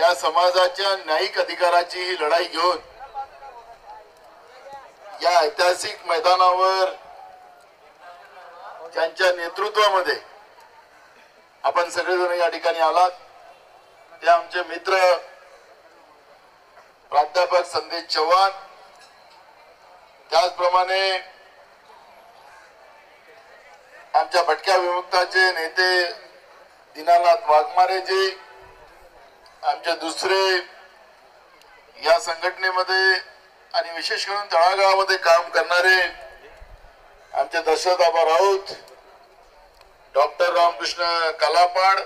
या समाजाच्या न्यायिक अधिकाराची ही लढाई घेऊन या ऐतिहासिक मैदानावर ज्यांच्या नेतृत्वामध्ये आपण सगळेजण या ठिकाणी आलात ते आमचे मित्र प्राध्यापक संदेश चव्हाण, त्याचप्रमाणे आमच्या भटक्या विमुक्ताचे नेते दीनानाथ वाघमारेजी, आमचे दुसरे या संघटनेमध्ये आणि विशेष करून तळागाळामध्ये काम करणारे आमचे दशरथ आबा राऊत, डॉक्टर रामकृष्ण कलापाड,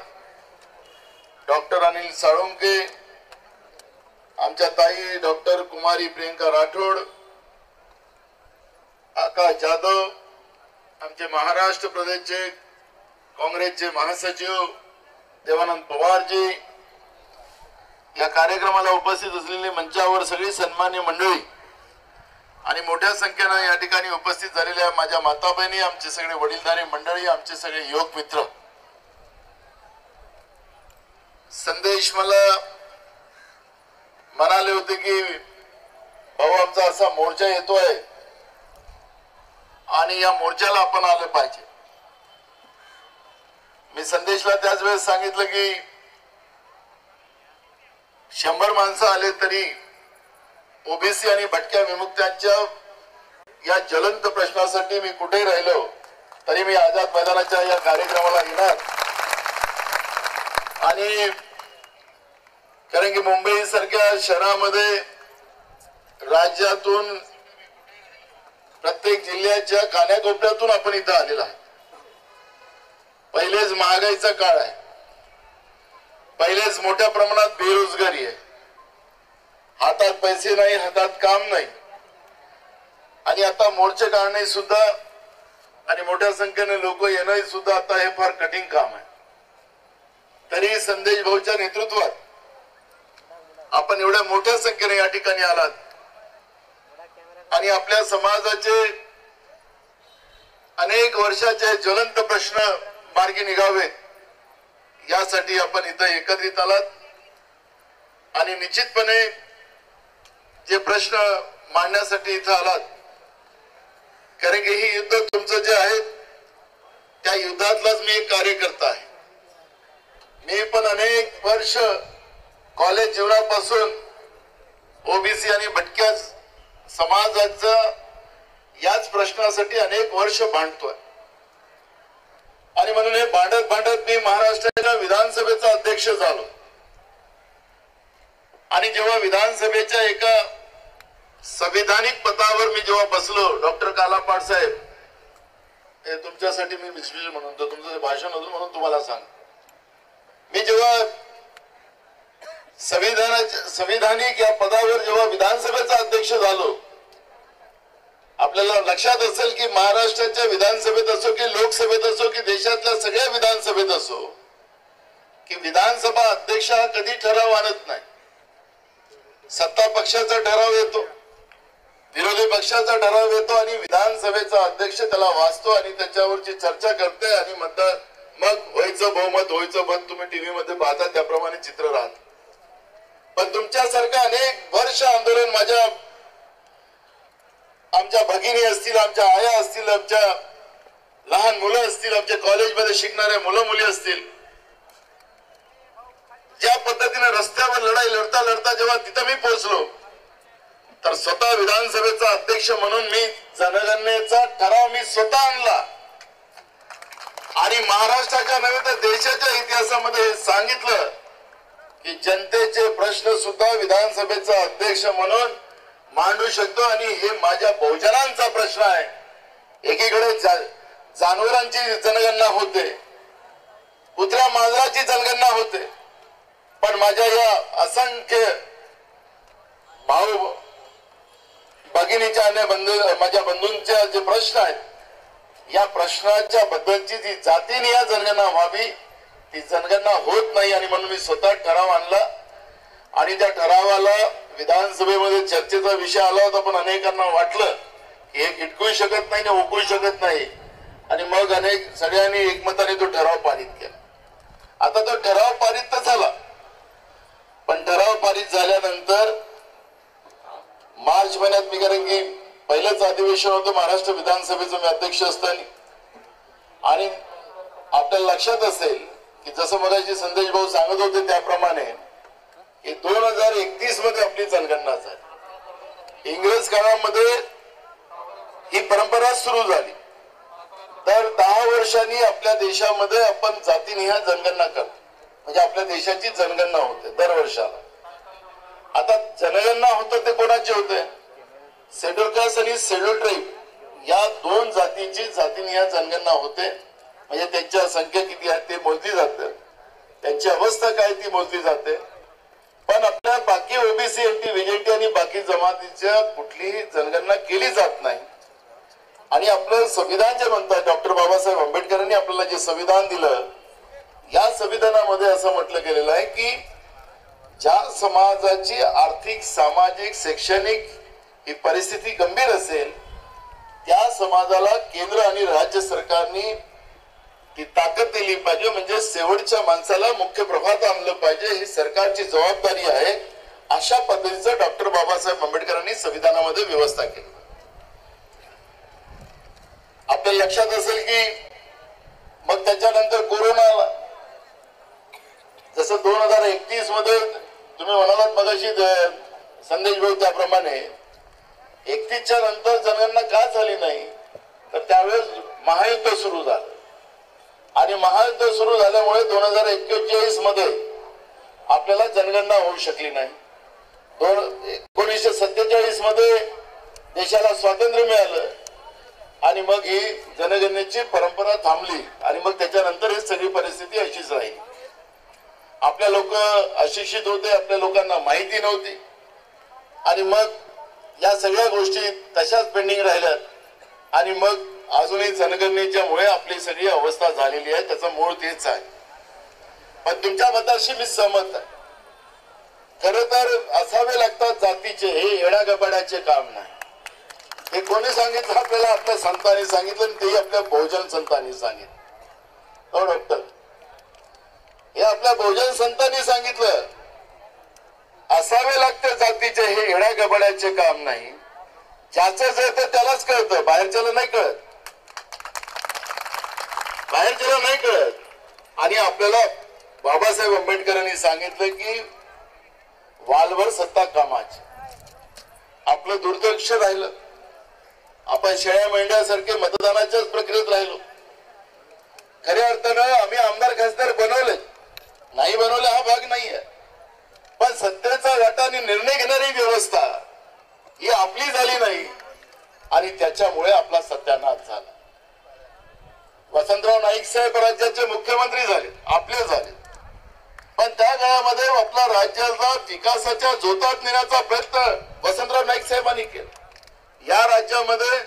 डॉक्टर अनिल साळुंके, आमच्या ताई डॉक्टर कुमारी प्रियंका राठोड, आकाश जाधव, आमचे महाराष्ट्र प्रदेशचे काँग्रेसचे महासचिव देवानंद पवारजी, या कार्यक्रमाला उपस्थित असलेले मंचावर सगळी सन्मान्य मंडळी आणि मोठ्या संख्येने या ठिकाणी उपस्थित झालेल्या माझ्या माता बहिणी, आमचे सगळे वडीलधारी मंडळी, आमचे सगळे युवक मित्र, संदेश मला म्हणाले होते की भाऊ आमचा असा मोर्चा येतोय आणि या मोर्चाला आपण आले पाहिजे. मी संदेशला त्याच वेळेस सांगितलं की 100 माणसं आले तरी ओबीसी आणि भटक्या विमुक्तांच्या या ज्वलंत प्रश्नासाठी मी कुठेही राहिलो तरी मी आझाद मैदानाच्या या कार्यक्रमाला येणार. आणि कारण की मुंबई सारख्या शहरामध्ये राज्यातून प्रत्येक जिल्ह्याच्या कानाकोपऱ्यातून आपण इथं आलेला आहे. पहिलेच महागाईचा काळ आहे, पहिलेच मोठ्या प्रमाणात बेरोजगारी आहे, हातात पैसे नाही, हातात काम नाही, आणि आता मोर्चे काढणे सुद्धा आणि मोठ्या संख्येने लोक येणे सुद्धा आता हे फार कठीण काम आहे. तरी संदेश भाऊच्या नेतृत्वात आपण एवढ्या मोठ्या संख्येने या ठिकाणी आलात आणि आपल्या समाजाचे अनेक वर्षाचे ज्वलंत प्रश्न मार्गी निघावेत यासाठी आपण इथं एकत्रित आलात. आणि निश्चितपणे जे प्रश्न मांडण्यासाठी इथं आलात, कारण की ही युद्ध तुमचं जे आहे त्या युद्धातलाच मी एक कार्यकर्ता आहे. मी पण अनेक वर्ष कॉलेज जीवनापासून ओबीसी आणि भटक्या समाजाचा याच प्रश्नासाठी अनेक वर्ष भांडतोय. आणि म्हणून हे भांडत भांडत मी महाराष्ट्राच्या विधानसभेचा अध्यक्ष झालो. आणि जेव्हा विधानसभेच्या एका संविधानिक पदावर मी जेव्हा बसलो, डॉक्टर कालापाड साहेब, हे तुमच्यासाठी मी विशेष म्हणून तुमचं भाषण होतं म्हणून तुम्हाला सांग, मी जेव्हा संविधानिक या पदावर जेव्हा विधानसभेचा अध्यक्ष झालो, आपल्याला लक्षात असेल की महाराष्ट्राच्या विधानसभेत असो की लोकसभेत असो की देशातल्या सगळ्या विधानसभेत असो की विधानसभा अध्यक्ष हा कधी ठराव आणत नाही. सत्ता पक्षाचा ठराव येतो, विरोधी पक्षाचा ठराव येतो आणि विधानसभेचा अध्यक्ष त्याला वाचतो आणि त्याच्यावरची चर्चा करते आणि मतदार मग व्हायचं बहुमत व्हायचं बंद. तुम्ही टीव्ही मध्ये पाहता त्याप्रमाणे चित्र राहत. पण तुमच्यासारखं अनेक वर्ष आंदोलन आमच्या भगिनी असतील, आमच्या आया असतील, आमच्या लहान मुलं असतील, आमच्या कॉलेजमध्ये शिकणारे मुलं मुली असतील, ज्या पद्धतीने रस्त्यावर लढाई लढता लढता जेव्हा तिथं मी पोहोचलो तर स्वतः विधानसभेचा अध्यक्ष म्हणून मी जनगणनेचा ठराव मी स्वतः आणला आणि महाराष्ट्राच्या नव्हे तर देशाच्या इतिहासामध्ये सांगितलं की जनतेचे प्रश्न सुद्धा विधानसभेचा अध्यक्ष म्हणून मांडू शकतो. आणि हे माझ्या बहुजनांचा प्रश्न आहे. एकीकडे जनावरांची जनगणना होते, कुत्र्या मांजराची जनगणना होते, पण माझ्या या असंख्य भाऊ भगिनीच्या आणि माझ्या बंधूंच्या जे प्रश्न आहेत या प्रश्नाच्या बद्दलची जी जातीनिहाय जनगणना व्हावी ती जनगणना होत नाही. आणि म्हणून मी स्वतः ठराव आणला आणि त्या ठरावाला विधानसभेमध्ये चर्चेचा विषय आला होता, पण अनेकांना वाटलं की हे खिटकू शकत नाही आणि ओकू शकत नाही आणि मग सगळ्यांनी एकमताने तो ठराव पारित केला. आता तो ठराव पारित तर झाला, पण झाल्यानंतर मार्च महिन्यात मी, कारण की पहिलंच अधिवेशन होतं महाराष्ट्र विधानसभेचं, मी अध्यक्ष असताना, आणि आपल्याला लक्षात असेल की जसं मगाशी संदेश भाऊ सांगत होते त्याप्रमाणे 2031 मध्ये आपली जनगणना झाली. इंग्रज काळामध्ये ही परंपरा सुरू झाली. तर 10 वर्षांनी आपल्या देशामध्ये आपण जातीनिहाय जनगणना करतो, म्हणजे आपल्या देशाची जनगणना होते दर वर्षाला. आता जनगणना होतं ते कोणाचे होते? शेड्यूल कास्ट आणि शेड्यूल ट्राईब या 2 जातीची जातीनिहाय जनगणना होते. म्हणजे त्यांच्या संख्या किती आहे ते मोजली जाते, त्यांची अवस्था काय ती मोजली जाते. पण आपल्या बाकी ओबीसी, एनटी, व्हीजेटी आणि बाकी जमातीच्या कुठलीही जनगणना केली जात नाही. आणि आपलं संविधान जे म्हणतात, डॉक्टर बाबासाहेब आंबेडकरांनी आपल्याला जे संविधान दिलं, या संविधानामध्ये असं म्हटलं गेलेलं आहे की ज्या समाजाची आर्थिक, सामाजिक, शैक्षणिक ही परिस्थिती गंभीर असेल त्या समाजाला केंद्र आणि राज्य सरकारने ती ताकद दिली पाहिजे, म्हणजे शेवटच्या माणसाला मुख्य प्रवाहात आणलं पाहिजे, ही सरकारची जबाबदारी आहे. अशा पद्धतीचं डॉक्टर बाबासाहेब आंबेडकरांनी संविधानामध्ये व्यवस्था केली. आपल्या लक्षात असेल की मग त्याच्यानंतर कोरोना आला. जसं 2031 मध्ये तुम्ही म्हणालात मगाशी संदेश भाऊ, त्याप्रमाणे 31च्या नंतर जनगणना का झाली नाही, तर त्यावेळेस महायुद्ध सुरू झालं. आणि महायुद्ध सुरू झाल्यामुळे 2041 मध्ये आपल्याला जनगणना होऊ शकली नाही. 1947 मध्ये देशाला स्वातंत्र्य मिळालं आणि मग ही जनगणनेची परंपरा थांबली. आणि मग त्याच्यानंतर ही सगळी परिस्थिती अशीच राहिली. आपल्या लोक अशिक्षित होते, आपल्या लोकांना माहिती नव्हती, आणि मग या सगळ्या गोष्टी तशाच पेंडिंग राहिल्यात. आणि मग अजूनही जनगणनेच्या मुळे आपली सगळी अवस्था झालेली आहे. त्याचं मूळ तेच आहे. पण तुमच्या मताशी मी सहमत आहे. खरं तर असावे लागतात जातीचे, हे येड्यागबाड्याचे काम नाही. हे कोणी सांगितलं आपल्याला? आपल्या संतांनी सांगितलं, आणि तेही आपल्या बहुजन संतांनी सांगितलं. हो डॉक्टर, हे आपल्या बहुजन संतांनी सांगितलं. असावे लागते जातीचे, हे येड्यागबाड्याचे काम नाही. ज्याचं जे ते त्यालाच कळतं, बाहेरच्याला नाही कळत, बाहेरच्याला नाही कळत. आणि आपल्याला बाबासाहेब आंबेडकरांनी सांगितलं की वालभर सत्ता कामाची. आपलं दुर्लक्ष राहिलं. आपण शेळ्या मेंढ्यासारखे मतदानाच्याच प्रक्रियेत राहिलो. खऱ्या अर्थानं आम्ही आमदार खासदार बनवले नाही, बनवले हा भाग नाहीये, पण सत्तेचा गटाने निर्णय घेणारी व्यवस्था ही आपली झाली नाही. आणि त्याच्यामुळे आपला सत्यानाश झाला. वसंतराव नाईक साहेब राज्याचे मुख्यमंत्री झाले, आपले झाले, पण त्या काळामध्ये आपला राज्याचा विकासाच्या जोतात नेण्याचा प्रयत्न वसंतराव नाईक साहेबांनी केला. या राज्यामध्ये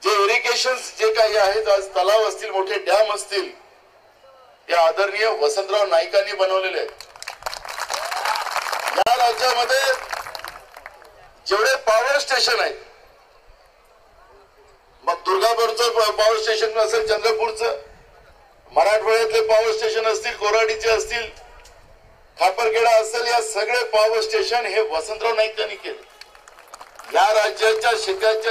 जे इरिगेशन जे काही आहेत, आज तलाव असतील, मोठे डॅम असतील, ते आदरणीय वसंतराव नाईकांनी बनवलेले आहेत. या राज्यामध्ये जेवढे पॉवर स्टेशन आहेत, मग दुर्गापूरचं पॉवर स्टेशन असेल, चंद्रपूरचं, मराठवाड्यातले पॉवर स्टेशन असतील, कोराडीचे असतील, खापरखेडा असेल, या सगळे पॉवर स्टेशन हे वसंतराव नाईकांनी केले. या राज्याच्या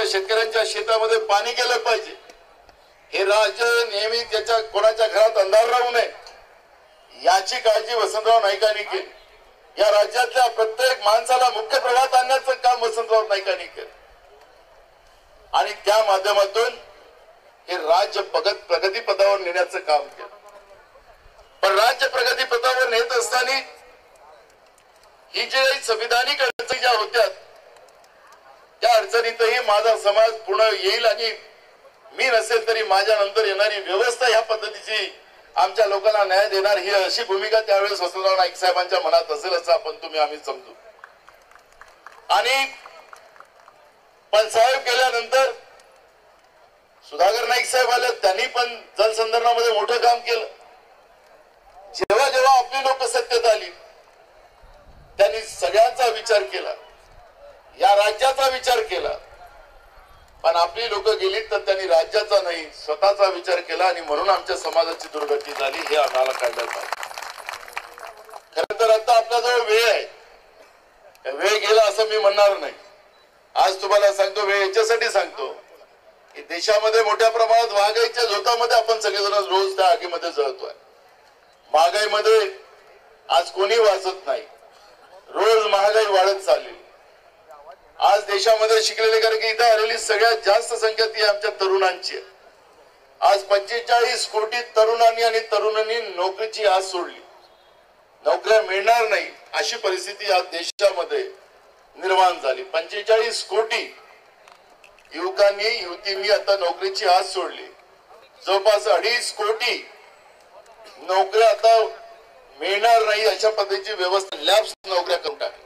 शेतकऱ्यांच्या शेतामध्ये पाणी गेलं पाहिजे, हे राज्य नेहमी त्याच्या कोणाच्या घरात अंधार राहू नये याची काळजी वसंतराव नाईकांनी केली. या राज्यातल्या प्रत्येक माणसाला मुख्य प्रवाहात आणण्याचं काम वसंतराव नाईकांनी केलं. आणि त्या माध्यमातून हे राज्य प्रगती पदावर नेण्याचं काम केलं. पण राज्य प्रगती पदावर नेत असताना ही जे संविधानिक अडचणी ज्या होत्या, त्या अडचणीतही माझा समाज पुढे येईल आणि मी नसेल तरी माझ्या नंतर येणारी व्यवस्था ह्या पद्धतीची आमच्या लोकांना न्याय देणार, ही अशी भूमिका त्यावेळेस वसंतराव नाईक साहेबांच्या मनात असेल असं आपण तुम्ही आम्ही समजू. आणि पण साहेब गेल्यानंतर सुधाकर नाईक साहेब आले, त्यांनी पण जलसंधारणामध्ये मोठं काम केलं. जेव्हा जेव्हा आपली लोक सत्तेत आली त्यांनी सगळ्यांचा विचार केला, या राज्याचा विचार केला. पण आपली लोक गेली तर त्यांनी राज्याचा नाही स्वतःचा विचार केला आणि म्हणून आमच्या समाजाची दुर्गती झाली, हे आम्हाला कळलं पाहिजे. खरं तर आता आपल्याजवळ वेळ आहे. वेळ गेला असं मी म्हणणार नाही. आज तुम्हाला सांगतो, वेळ याच्यासाठी सांगतो की देशामध्ये मोठ्या प्रमाणात महागाईच्या झोतामध्ये आपण सगळेजण रोज त्या आगीमध्ये जळतोय. महागाईमध्ये आज कोणी वाचत नाही. रोज महागाई वाढत चालली. आज देशामध्ये शिकलेले, कारण की इथं आलेली सगळ्यात जास्त संख्या ती आमच्या तरुणांची आहे. आज 45 कोटी तरुणांनी आणि तरुणांनी नोकरीची आस सोडली. नोकऱ्या मिळणार नाही अशी परिस्थिती आज देशामध्ये निर्माण झाली. 45 कोटी युवकांनी युवतींनी आता नोकरीची आस सोडली. जवळपास 2.5 कोटी नोकऱ्या आता मिळणार नाही अशा पद्धतीची व्यवस्था, लॅब्स नोकऱ्या करून टाकल्या.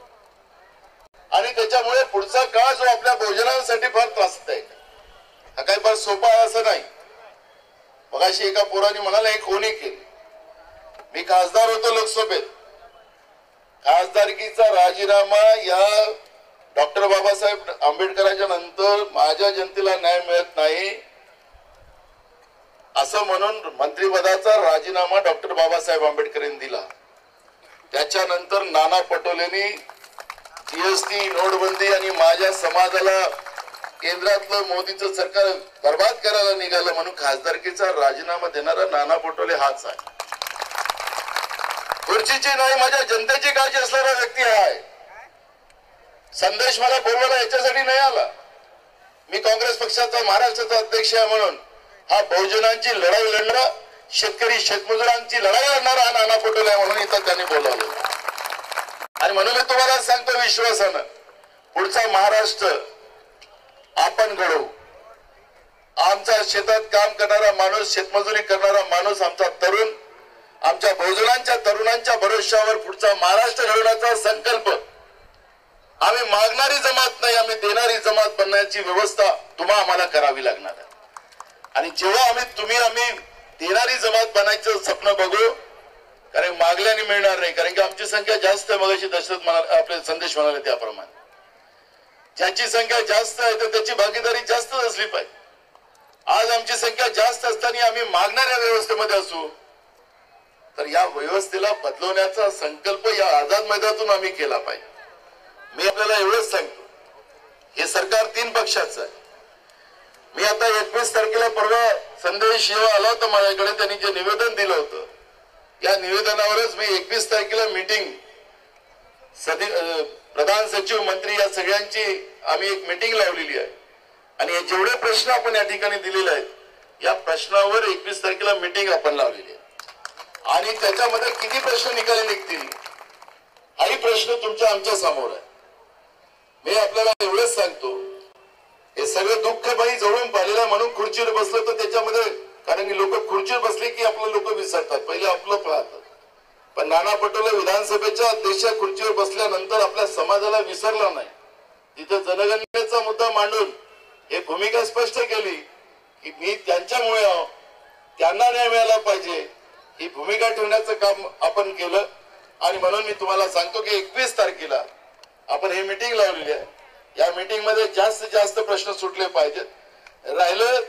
आणि त्याच्यामुळे पुढचा काळ जो आपल्या भोजनासाठी फार त्रासदायक आहे. हा काही फार सोपा आहे असं नाही. मगाशी एका पोराने म्हणाला, हे कोणी केले? मी खासदार होतो लोकसभेत. खासदारकीचा राजीनामा या डॉक्टर बाबासाहेब आंबेडकरांच्या नंतर माझ्या जनतेला न्याय मिळत नाही असं म्हणून मंत्रिपदाचा राजीनामा डॉक्टर बाबासाहेब आंबेडकर यांनी दिला. त्याच्यानंतर नाना पटोलेंनी जीएसटी, नोटबंदी आणि माझ्या समाजाला केंद्रातलं मोदीचं सरकार बर्बाद करायला निघालं म्हणून खासदारकीचा राजीनामा देणारा नाना पटोले हाच आहे. खुर्चीची नाही, माझ्या जनतेची काळजी असणारा व्यक्ती आहे. संदेश मला बोलवायला याच्यासाठी नाही आला. मी काँग्रेस पक्षाचा महाराष्ट्राचा अध्यक्ष आहे म्हणून हा बहुजनांची लढाई लढणारा, शेतकरी शेतमजुरांची लढाई लढणारा हा नाना पटोले आहे म्हणून इथं त्यांनी बोलावलं. आणि म्हणून मी तुम्हाला सांगतो विश्वासानं, पुढचा महाराष्ट्र आपण घडवू. आमचा शेतात काम करणारा माणूस, शेतमजुरी करणारा माणूस, आमचा तरुण, आमच्या बहुजनांच्या तरुणांच्या भरोश्यावर पुढचा महाराष्ट्र घडवण्याचा संकल्प. आम्ही मागणारी जमात नाही, आम्ही देणारी जमात बनण्याची व्यवस्था तुम्हाला आम्हाला करावी लागणार आहे. आणि जेव्हा आम्ही देणारी जमात बनायचं स्वप्न बघू, कारण मागल्याने मिळणार नाही. कारण की आमची संख्या जास्त आहे. मगाशी दशरथ आपले संदेश म्हणाले त्याप्रमाणे ज्याची संख्या जास्त आहे तर त्याची भागीदारी जास्त असली पाहिजे. आज आमची संख्या जास्त असताना आम्ही मागणाऱ्या व्यवस्थेमध्ये असू तर या व्यवस्थेला बदलवण्याचा संकल्प या आझाद मैदानातून आम्ही केला पाहिजे. मी आपल्याला एवढंच सांगतो, हे सरकार 3 पक्षाचं आहे. मी आता 21 तारखेला परवा संदेश जेव्हा आला होता माझ्याकडे, त्यांनी जे निवेदन दिलं होतं या निवेदनावरच मी 21 तारखेला मीटिंग, प्रधान सचिव, मंत्री या सगळ्यांची आम्ही एक मीटिंग लावलेली आहे. आणि हे जेवढे प्रश्न आपण या ठिकाणी दिलेले आहेत या प्रश्नावर 21 तारखेला मीटिंग आपण लावलेली आहे. आणि त्याच्यामध्ये किती प्रश्न निकाली निघतील हाही प्रश्न तुमच्या आमच्या समोर आहे. मी आपल्याला एवढंच सांगतो, हे सगळं दुःख बाई जवळून पाहिलेलं म्हणून खुर्चीवर बसलं तर त्याच्यामध्ये, कारण की लोक खुर्चीवर बसले की आपलं लोक विसरतात, पहिले आपलं पाहतात. पण नाना पटोले विधानसभेच्या अध्यक्ष खुर्चीवर बसल्यानंतर आपल्या समाजाला विसरला नाही. तिथे जनगणनेचा मुद्दा मांडून हे भूमिका स्पष्ट केली की मी त्यांच्यामुळे त्यांना न्याय मिळाला पाहिजे ही भूमिका ठेवण्याचं काम आपण केलं. आणि म्हणून मी तुम्हाला सांगतो की 21 तारखेला आपण ही मीटिंग लावलेली आहे. या मीटिंग मध्ये जास्तीत जास्त प्रश्न सुटले पाहिजेत. राहिलं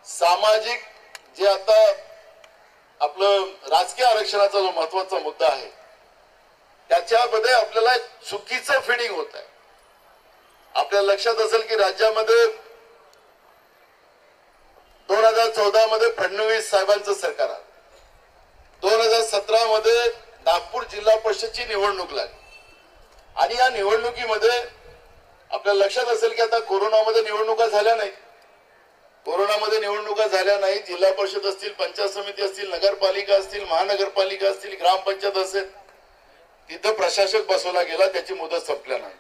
सामाजिक, जे आता आपलं राजकीय आरक्षणाचा जो महत्वाचा मुद्दा आहे त्याच्यामध्ये आपल्याला चुकीचं फिडिंग होत आहे. आपल्या लक्षात असेल की राज्यामध्ये 2014 मध्ये फडणवीस साहेबांचं सरकार आलं. 2017 मध्ये नागपूर जिल्हा परिषदची निवडणूक लागली. आणि या निवडणुकीमध्ये आपल्याला लक्षात असेल की आता कोरोनामध्ये निवडणुका झाल्या नाहीत. कोरोनामध्ये निवडणुका झाल्या नाही. जिल्हा परिषद असतील, पंचायत समिती असतील, नगरपालिका असतील, महानगरपालिका असतील, ग्रामपंचायत असेल, तिथं प्रशासक बसवला गेला. त्याची मुदत संपल्यानंतर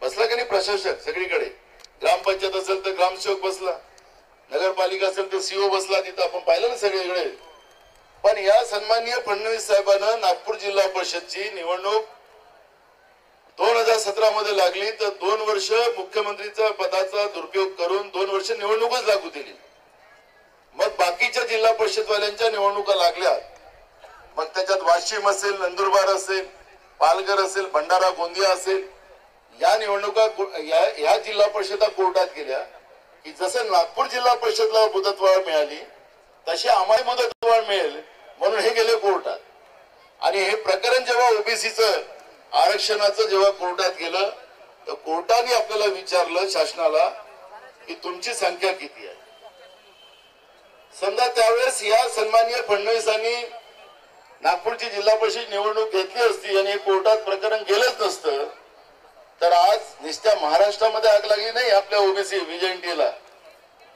बसला की नाही प्रशासक सगळीकडे. ग्रामपंचायत असेल तर ग्रामसेवक बसला, नगरपालिका असेल तर सीओ बसला. तिथं आपण पाहिलं ना सगळीकडे. पण या सन्माननीय फडणवीस साहेबांना नागपूर जिल्हा परिषदची निवडणूक 2017 मध्ये लागली तर 2 वर्ष मुख्यमंत्रीचा पदाचा दुरुपयोग करून 2 वर्ष निवडणूकच लागू दिली. मग बाकीच्या जिल्हा परिषदवाल्यांच्या निवडणुका लागल्या. मग त्याच्यात वाशिम असेल, नंदुरबार असेल, पालघर असेल, भंडारा गोंदिया असेल, या निवडणुका या जिल्हा परिषदा कोर्टात गेल्या की जसं नागपूर जिल्हा परिषदला मुदतवाढ मिळाली तशी आम्हाला मुदतवाढ मिळेल म्हणून हे गेले कोर्टात. आणि हे प्रकरण जेव्हा ओबीसीचं आरक्षणाचं जेव्हा कोर्टात गेलं तर कोर्टाने आपल्याला विचारलं शासनाला की तुमची संख्या किती आहे. समजा त्यावेळेस या सन्माननीय फडणवीसांनी नागपूरची जिल्हा परिषद निवडणूक घेतली असती आणि कोर्टात प्रकरण गेलंच नसतं तर आज नुसत्या महाराष्ट्रामध्ये आग लागली नाही आपल्या ओबीसी व्हिजएनटीला.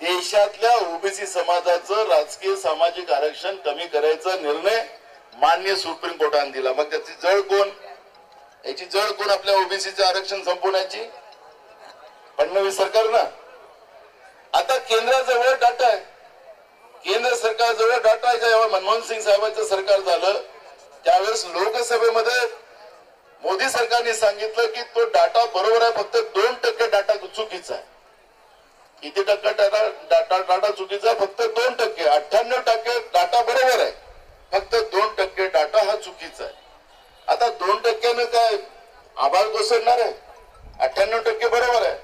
देशातल्या ओबीसी समाजाचं राजकीय सामाजिक आरक्षण कमी करायचा निर्णय मान्य सुप्रीम कोर्टाने दिला. मग त्याची जळ कोण, याची जळ कोण आपल्या ओबीसीचं आरक्षण संपवण्याची? फडणवीस सरकार ना. आता केंद्राजवळ डाटा आहे, केंद्र सरकारजवळ डाटा आहे. जेव्हा मनमोहन सिंग साहेबांचं सरकार झालं त्यावेळेस लोकसभेमध्ये मोदी सरकारने सांगितलं की तो डाटा बरोबर आहे, फक्त 2% डाटा चुकीचा आहे. किती टक्के डाटा चुकीचा? फक्त 2%. 98% डाटा बरोबर आहे, फक्त 2% डाटा हा चुकीचा आहे. आता 2%ने काय आभाळ कोसळणार आहे? 98% बरोबर आहे.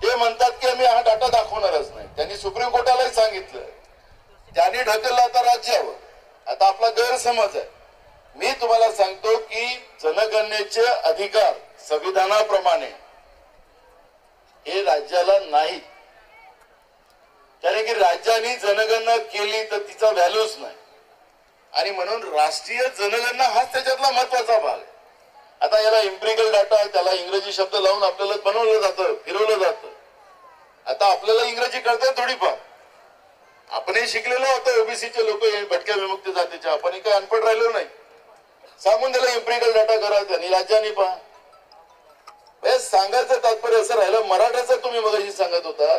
ते म्हणतात की आम्ही हा डाटा दाखवणारच नाही. त्यांनी सुप्रीम कोर्टालाही सांगितलं, त्यांनी ढकललं आता राज्यावर. आता आपला गैरसमज आहे. मी तुम्हाला सांगतो की जनगणनेचे अधिकार संविधानाप्रमाणे हे राज्याला नाही, कारण की राज्याने जनगणना केली तर तिचा व्हॅल्यूच नाही. आणि म्हणून राष्ट्रीय जनगणना हाच त्याच्यातला महत्वाचा भाग आहे. आता याला एम्पिरिकल डाटा, त्याला इंग्रजी शब्द लावून आपल्याला बनवलं जातं, फिरवलं जातं. आता आपल्याला इंग्रजी कळतं थोडीफार, आपणही शिकलेलो होतो. ओबीसीचे लोक भटक्या विमुक्त जातीचे, आपण काही अनपढ राहिलो नाही. सांगून त्याला एम्पिरिकल डाटा करा, त्यांनी राज्याने पहा. सांगायचं तात्पर्य असं राहिलं, मराठ्याचं तुम्ही मगाशी सांगत होता,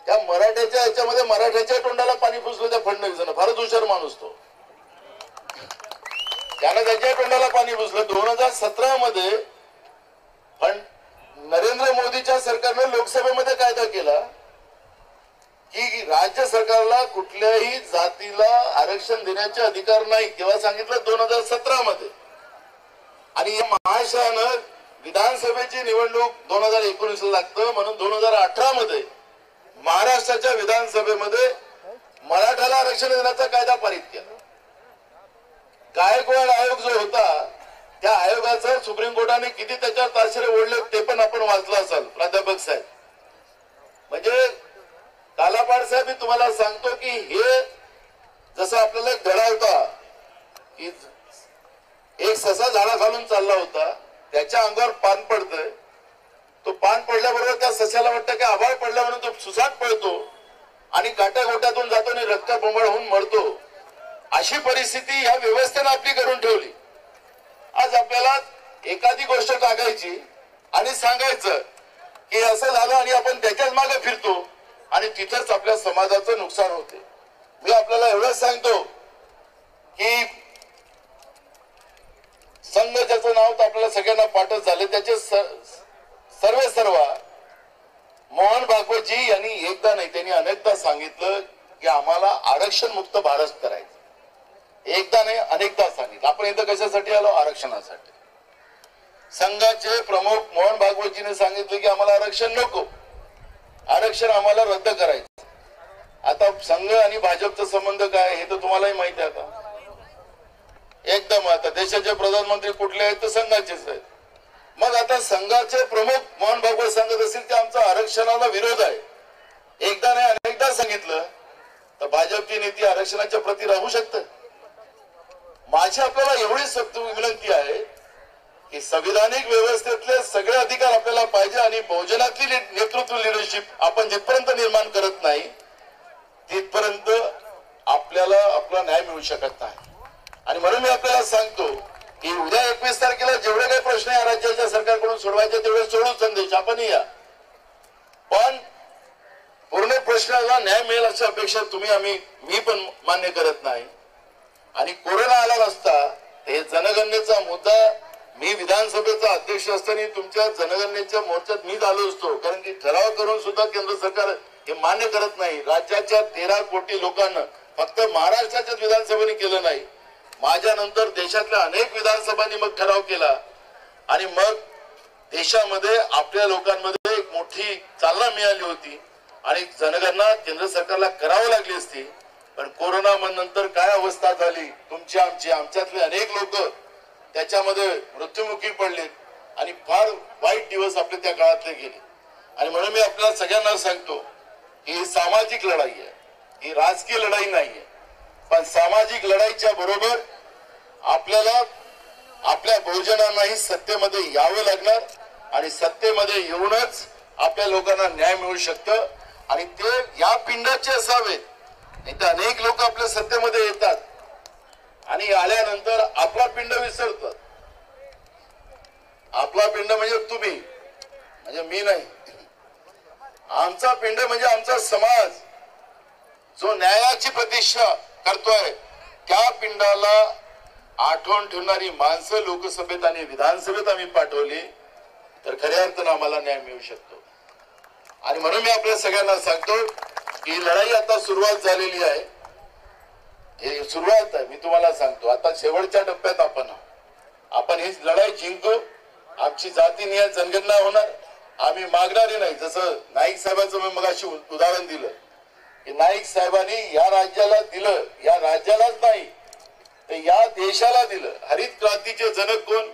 त्या मराठ्याच्या याच्यामध्ये मराठ्याच्या तोंडाला पाणी पुसलं त्या फडणवीसानं. फारच हुशार माणूस तो, त्यानं त्याच्या तोंडाला पाणी पुसलं. 2017 मध्ये पण नरेंद्र मोदीच्या सरकारने लोकसभेमध्ये कायदा केला की राज्य सरकारला कुठल्याही जातीला आरक्षण देण्याचे अधिकार नाही. तेव्हा सांगितलं 2017 मध्ये. आणि या महाशयानं विधानसभेची निवडणूक 2019 लागतं, म्हणून 2018 मध्ये महाराष्ट्राच्या विधानसभेमध्ये मराठाला आरक्षण देण्याचा कायदा पारित केला. गायकवाड आयोग जो होता त्या आयोगाचं सुप्रीम कोर्टाने किती त्याच्यावर ताशेरे ओढले ते पण आपण वाचलं असाल प्राध्यापक साहेब. म्हणजे कालापाड साहेब, मी तुम्हाला सांगतो की हे जसं आपल्याला एक धडा होता की एक ससा झाडा घालून चालला होता, त्याच्या अंगावर पान पडतंय, तो पान पडल्याबरोबर त्या सस्याला वाटतं की आभाळ पडला म्हणून तो सुसाट पडतो आणि काट्या गोट्यातून जातो आणि रक्तबंबाळ होऊन मरतो. अशी परिस्थिती या व्यवस्थेने आपली करून ठेवली. आज आपल्याला एखादी गोष्ट टाकायची आणि सांगायचं की असं झालं आणि आपण त्याच्याच मागे फिरतो आणि तिथंच आपल्या समाजाचं नुकसान होते. मी आपल्याला एवढंच सांगतो की संघ ज्याचं नाव तर आपल्याला सगळ्यांना पाठच झाले, त्याचे सर्व मोहन भागवतजी यांनी एकदा नाही त्यांनी अनेकदा सांगितलं की आम्हाला आरक्षण मुक्त भारत करायचं. एकदा नाही अनेकदा सांगितलं. आपण इथं कशासाठी आलो? आरक्षणासाठी. संघाचे प्रमुख मोहन भागवतजीने सांगितलं की आम्हाला आरक्षण नको, आरक्षण आम्हाला रद्द करायचं. आता संघ आणि भाजपचा संबंध काय हे तर तुम्हालाही माहिती आहे. आता एकदम आता देशाचे प्रधानमंत्री कुठले आहेत तर संघाचेच आहेत. मग आता संघाचे प्रमुख मोहन भागवत सांगत असतील की आमचा आरक्षणाला विरोध आहे, एकदा नाही अनेकदा सांगितलं, तर भाजपची नीती आरक्षणाच्या प्रती राहू शकते. माझी आपल्याला एवढीच विनंती आहे की संविधानिक व्यवस्थेतले सगळे अधिकार आपल्याला पाहिजे आणि बहुजनातली नेतृत्व लिडरशिप आपण जिथपर्यंत निर्माण करत नाही तिथपर्यंत आपल्याला आपला न्याय मिळू शकत नाही. आणि म्हणून मी आपल्याला सांगतो की उद्या 21 तारखेला जेवढे काही प्रश्न या राज्याच्या सरकारकडून सोडवायचे तेवढे सोडू संदेश आपण या, पण पूर्ण प्रश्नाला न्याय मिळेल अशी अपेक्षा मी पण मान्य करत नाही. आणि कोरोना आला नसता हे जनगणनेचा मुद्दा मी विधानसभेचा अध्यक्ष असताना तुमच्या जनगणनेच्या मोर्चात मी आलो असतो, कारण की ठराव करून सुद्धा केंद्र सरकार हे मान्य करत नाही. राज्याच्या 13 कोटी लोकांना फक्त महाराष्ट्राच्याच विधानसभेने केलं नाही, माझ्या नंतर देशातल्या अनेक विधानसभांनी मग ठराव केला आणि मग देशामध्ये आपल्या लोकांमध्ये एक मोठी चालना मिळाली होती आणि जनगणना केंद्र सरकारला करावं लागली असती. पण कोरोना नंतर काय अवस्था झाली तुमची आमची, आमच्यातले अनेक लोक त्याच्यामध्ये मृत्युमुखी पडले आणि फार वाईट दिवस आपले त्या काळातले गेले. आणि म्हणून मी आपल्याला सगळ्यांना सांगतो की ही सामाजिक लढाई आहे, ही राजकीय लढाई नाहीये. पण सामाजिक लढाईच्या बरोबर आपल्याला आपल्या बहुजनांनाही सत्तेमध्ये यावं लागणार आणि सत्तेमध्ये येऊनच आपल्या लोकांना न्याय मिळू शकतं. आणि ते या पिंडाचे असावेत. नाही तर अनेक लोक आपल्या सत्तेमध्ये येतात आणि आल्यानंतर आपला पिंड विसरतात. आपला पिंड म्हणजे तुम्ही, म्हणजे मी नाही. आमचा पिंड म्हणजे आमचा समाज जो न्यायाची प्रतीक्षा करतोय. त्या पिंडाला आठवण ठेवणारी माणसं लोकसभेत आणि विधानसभेत आम्ही पाठवली तर खऱ्या अर्थानं आम्हाला न्याय मिळू शकतो. आणि म्हणून मी आपल्या सगळ्यांना सांगतो की ही लढाई आता सुरुवात झालेली आहे. हे सुरुवात आहे. मी तुम्हाला सांगतो आता शेवटच्या टप्प्यात आपण ही लढाई जिंकू. आमची जातीनिहाय जनगणना होणार. आम्ही मागणारे नाही. जसं नाईक साहेबांचं मी मगाशी उदाहरण दिलं की नाईक साहेबांनी या राज्याला दिलं, या राज्यालाच नाही तर या देशाला दिलं. हरित क्रांतीचे जनक कोण?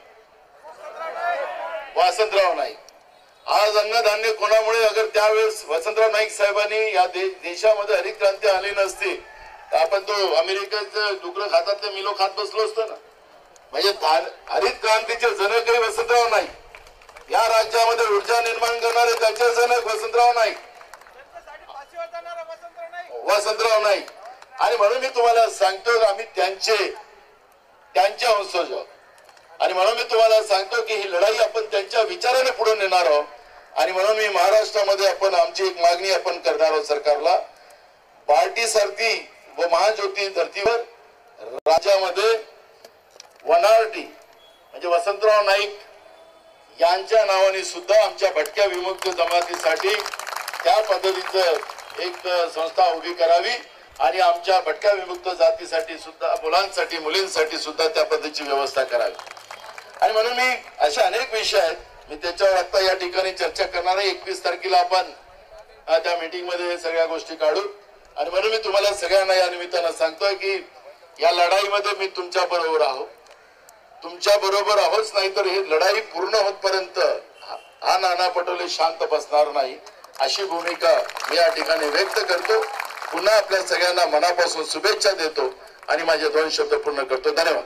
वसंतराव नाईक. आज अन्नधान्य कोणामुळे? अगर त्यावेळेस वसंतराव नाईक साहेबांनी या देशामध्ये हरित क्रांती आली नसती तर आपण तो अमेरिकेचं डुकरं खातात ते मिलो खात बसलो असतो ना. म्हणजे हरित क्रांतीचे जनकही वसंतराव नाईक. या राज्यामध्ये ऊर्जा निर्माण करणारे त्याचे जनक वसंतराव नाईक. वसंतराव नाईक. आणि म्हणून मी तुम्हाला सांगतो आम्ही त्यांच्या वंशज आहोत. आणि म्हणून मी तुम्हाला सांगतो की ही लढाई आपण त्यांच्या विचाराने पुढे नेणार आहोत. आणि म्हणून मी महाराष्ट्रामध्ये आमची एक मागणी आपण करणार आहोत सरकारला. पार्टी सारथी व महाज्योती धर्तीवर राज्यामध्ये वनारटी म्हणजे वसंतराव नाईक यांच्या नावाने सुद्धा आमच्या भटक्या विमुक्त जमातीसाठी त्या पद्धतीचं एक संस्था उभी करावी आणि आमच्या भटक्या विमुक्त जातीसाठी सुद्धा मुलांसाठी मुलींसाठी सुद्धा त्या पद्धतीची व्यवस्था करावी. आणि म्हणून मी असे अनेक विषय आहेत. मी त्याच्यावर आता या ठिकाणी चर्चा करणार आहे. 21 तारखेला आपण त्या मीटिंग मध्ये हे सगळ्या गोष्टी काढू. आणि म्हणून मी तुम्हाला सगळ्यांना या निमित्तानं सांगतोय की या लढाईमध्ये मी तुमच्या बरोबर आहोत. तुमच्या बरोबर आहोच नाही तर ही लढाई पूर्ण होतपर्यंत हा नाना पटोले शांत बसणार नाही अशी भूमिका मी या ठिकाणी व्यक्त करतो. पुन्हा आपल्या सगळ्यांना मनापासून शुभेच्छा देतो आणि माझे 2 शब्द पूर्ण करतो. धन्यवाद.